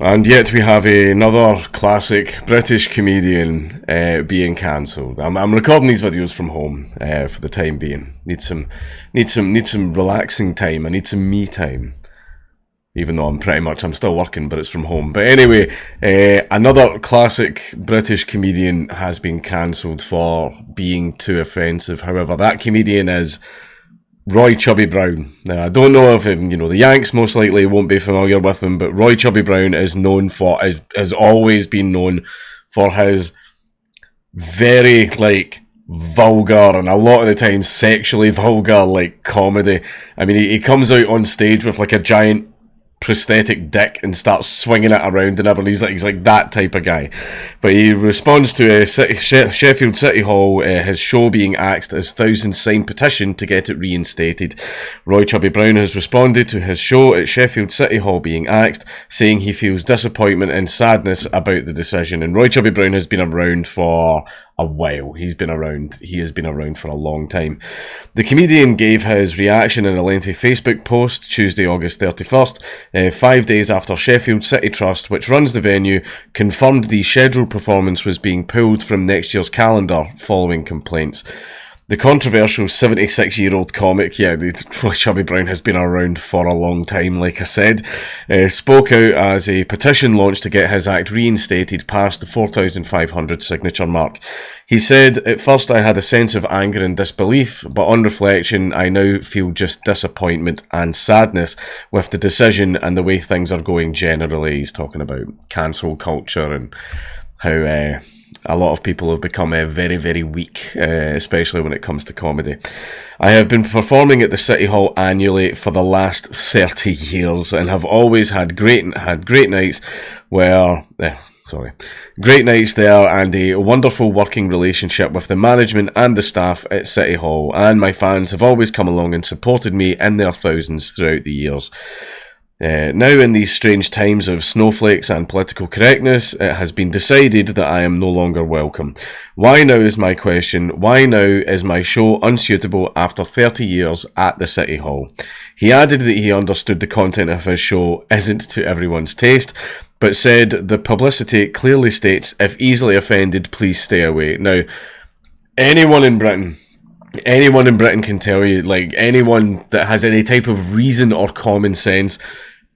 And yet we have another classic British comedian being cancelled. I'm recording these videos from home for the time being. Need some relaxing time. I need some me time. Even though I'm still working, but it's from home. But anyway, another classic British comedian has been cancelled for being too offensive. However, that comedian is Roy Chubby Brown. Now, I don't know if, the Yanks most likely won't be familiar with him, but Roy Chubby Brown is has always been known for his very, vulgar and a lot of the time sexually vulgar, comedy. I mean, he comes out on stage with, a giant prosthetic dick and starts swinging it around and everything. He's like that type of guy. But he responds to Sheffield City Hall, his show being axed as thousands signed petition to get it reinstated. Roy Chubby Brown has responded to his show at Sheffield City Hall being axed, saying he feels disappointment and sadness about the decision. And Roy Chubby Brown has been around for a while. He has been around for a long time. The comedian gave his reaction in a lengthy Facebook post Tuesday, August 31st, 5 days after Sheffield City Trust, which runs the venue, confirmed the scheduled performance was being pulled from next year's calendar following complaints. The controversial 76-year-old comic, Roy Chubby Brown has been around for a long time, like I said, spoke out as a petition launched to get his act reinstated past the 4,500 signature mark. He said, "At first I had a sense of anger and disbelief, but on reflection I now feel just disappointment and sadness with the decision and the way things are going generally." He's talking about cancel culture and how a lot of people have become very, very weak, especially when it comes to comedy. "I have been performing at the City Hall annually for the last 30 years and have always had great nights great nights there and a wonderful working relationship with the management and the staff at City Hall, and my fans have always come along and supported me in their thousands throughout the years. Now, in these strange times of snowflakes and political correctness, it has been decided that I am no longer welcome. Why now is my question. Why now is my show unsuitable after 30 years at the City Hall?" He added that he understood the content of his show isn't to everyone's taste, but said the publicity clearly states, "If easily offended, please stay away." Now, anyone in Britain can tell you, anyone that has any type of reason or common sense,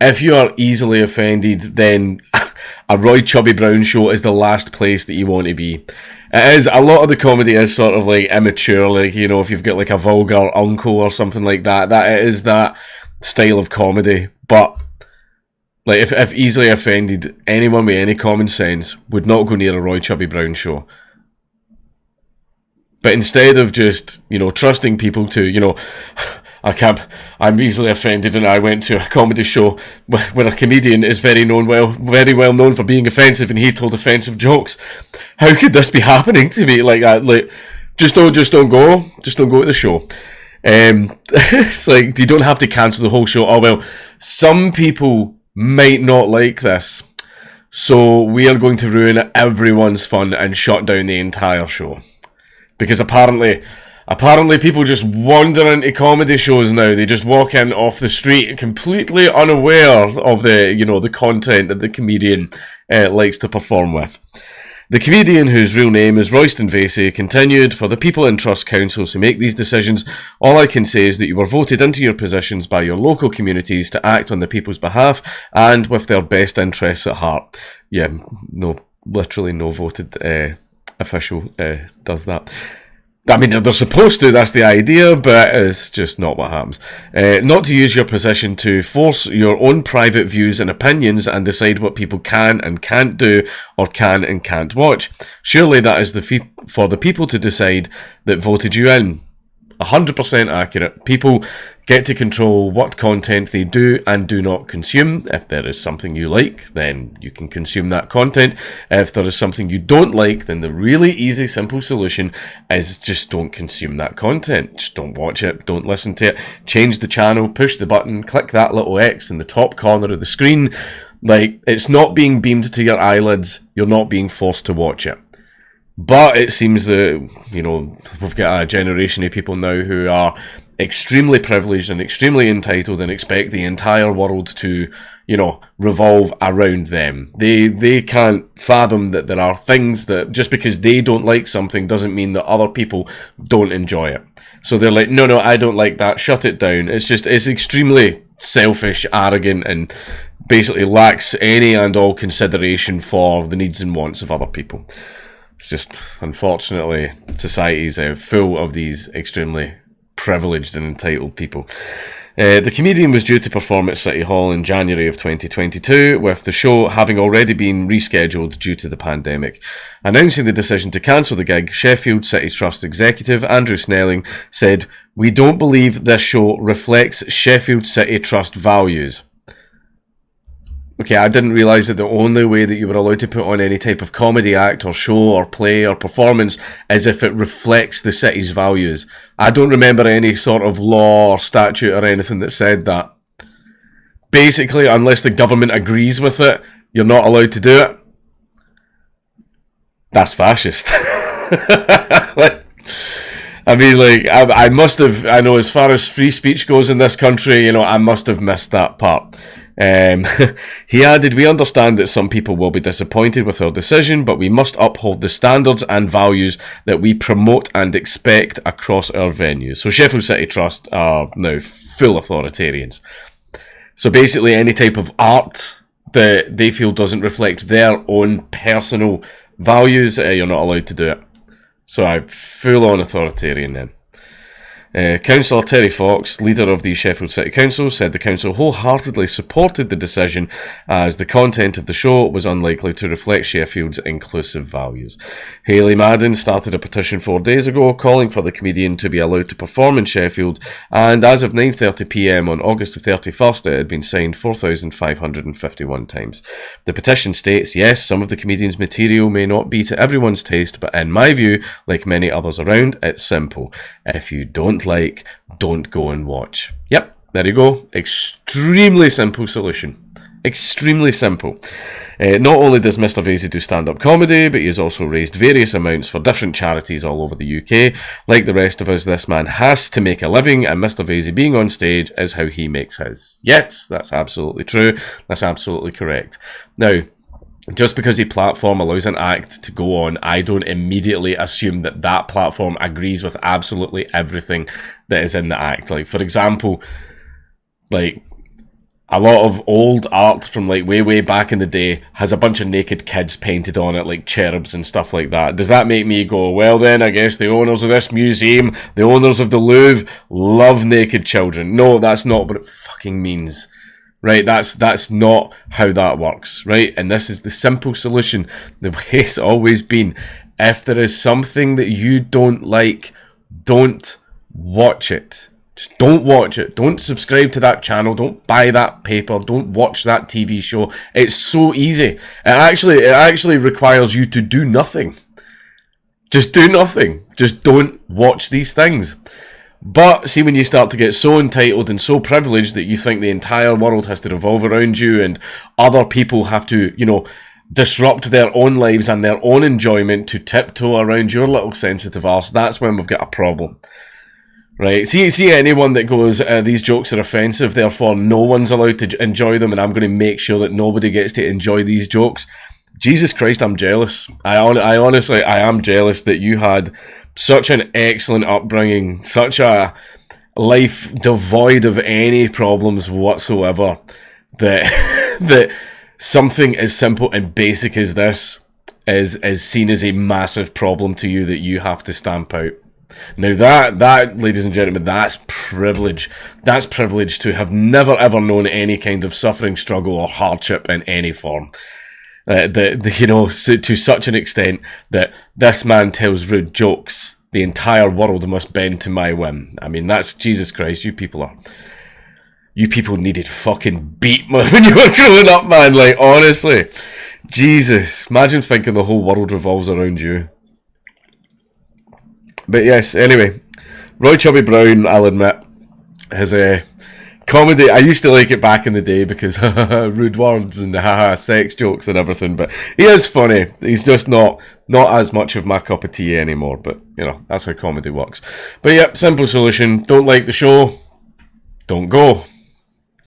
if you are easily offended, then a Roy Chubby Brown show is the last place that you want to be. It is, a lot of the comedy is sort of immature, if you've got a vulgar uncle or something like that, it is that style of comedy. But if easily offended, anyone with any common sense would not go near a Roy Chubby Brown show. But instead of just, trusting people to, I'm easily offended and I went to a comedy show where a comedian is very well known for being offensive and he told offensive jokes. How could this be happening to me like that? Just don't go to the show. It's you don't have to cancel the whole show. Oh, well, some people might not like this, so we are going to ruin everyone's fun and shut down the entire show. Because apparently people just wander into comedy shows now. They just walk in off the street completely unaware of the content that the comedian likes to perform with. The comedian, whose real name is Royston Vasey, continued, "For the people in trust councils who make these decisions, all I can say is that you were voted into your positions by your local communities to act on the people's behalf and with their best interests at heart." Yeah, literally no voted official does that. I mean, they're supposed to, that's the idea, but it's just not what happens. "Not to use your position to force your own private views and opinions and decide what people can and can't do or can and can't watch. Surely that is for the people to decide that voted you in." 100% accurate. People get to control what content they do and do not consume. If there is something you like, then you can consume that content. If there is something you don't like, then the really easy, simple solution is just don't consume that content. Just don't watch it, don't listen to it. Change the channel, push the button, click that little X in the top corner of the screen. It's not being beamed to your eyelids. You're not being forced to watch it. But it seems that, we've got a generation of people now who are extremely privileged and extremely entitled and expect the entire world to, revolve around them. They can't fathom that there are things that just because they don't like something doesn't mean that other people don't enjoy it. So they're like, no, I don't like that, shut it down. It's extremely selfish, arrogant, and basically lacks any and all consideration for the needs and wants of other people. It's just, unfortunately, society's full of these extremely privileged and entitled people. The comedian was due to perform at City Hall in January of 2022, with the show having already been rescheduled due to the pandemic. Announcing the decision to cancel the gig, Sheffield City Trust executive Andrew Snelling said, "We don't believe this show reflects Sheffield City Trust values." Okay, I didn't realise that the only way that you were allowed to put on any type of comedy act or show or play or performance is if it reflects the city's values. I don't remember any sort of law or statute or anything that said that. Basically, unless the government agrees with it, you're not allowed to do it. That's fascist. I must have, I know as far as free speech goes in this country, I must have missed that part. He added, "We understand that some people will be disappointed with our decision, but we must uphold the standards and values that we promote and expect across our venues." So Sheffield City Trust are now full authoritarians. So basically any type of art that they feel doesn't reflect their own personal values, you're not allowed to do it. So I'm full on authoritarian then. Councillor Terry Fox, leader of the Sheffield City Council, said the council wholeheartedly supported the decision as the content of the show was unlikely to reflect Sheffield's inclusive values. Hayley Madden started a petition 4 days ago calling for the comedian to be allowed to perform in Sheffield, and as of 9:30pm on August the 31st, it had been signed 4,551 times. The petition states, "Yes, some of the comedian's material may not be to everyone's taste, but in my view, like many others around, it's simple. If you don't don't go and watch." Yep, there you go. Extremely simple solution. Extremely simple. Not only does Mr. Vasey do stand-up comedy, but he has also raised various amounts for different charities all over the UK. Like the rest of us, this man has to make a living, and Mr. Vasey being on stage is how he makes his. Yes, that's absolutely true. That's absolutely correct. Now, just because a platform allows an act to go on, I don't immediately assume that that platform agrees with absolutely everything that is in the act. Like, for example, like, a lot of old art from, like, way back in the day has a bunch of naked kids painted on it, like cherubs and stuff like that. Does that make me go, well then, I guess the owners of this museum, the owners of the Louvre, love naked children? No, that's not what it fucking means. Right, that's not how that works, right? And this is the simple solution, the way it's always been. If there is something that you don't like, don't watch it. Just don't watch it. Don't subscribe to that channel. Don't buy that paper. Don't watch that TV show. It's so easy. It actually requires you to do nothing. Just do nothing. Just don't watch these things. But see, when you start to get so entitled and so privileged that you think the entire world has to revolve around you and other people have to, disrupt their own lives and their own enjoyment to tiptoe around your little sensitive arse, that's when we've got a problem. Right? See anyone that goes, these jokes are offensive, therefore no one's allowed to enjoy them, and I'm going to make sure that nobody gets to enjoy these jokes. Jesus Christ, I'm jealous. I honestly am jealous that you had such an excellent upbringing, such a life devoid of any problems whatsoever, that something as simple and basic as this is seen as a massive problem to you that you have to stamp out. Now that, ladies and gentlemen, that's privilege. That's privilege to have never ever known any kind of suffering, struggle, or hardship in any form. To such an extent that this man tells rude jokes, the entire world must bend to my whim. I mean, that's Jesus Christ. You people needed fucking beat, man, when you were growing up, man. Like, honestly, Jesus, imagine thinking the whole world revolves around you. But yes, anyway, Roy Chubby Brown, I'll admit, has Comedy, I used to like it back in the day because rude words and sex jokes and everything, but he is funny. He's just not as much of my cup of tea anymore, but you know, that's how comedy works. But yep, simple solution. Don't like the show, don't go.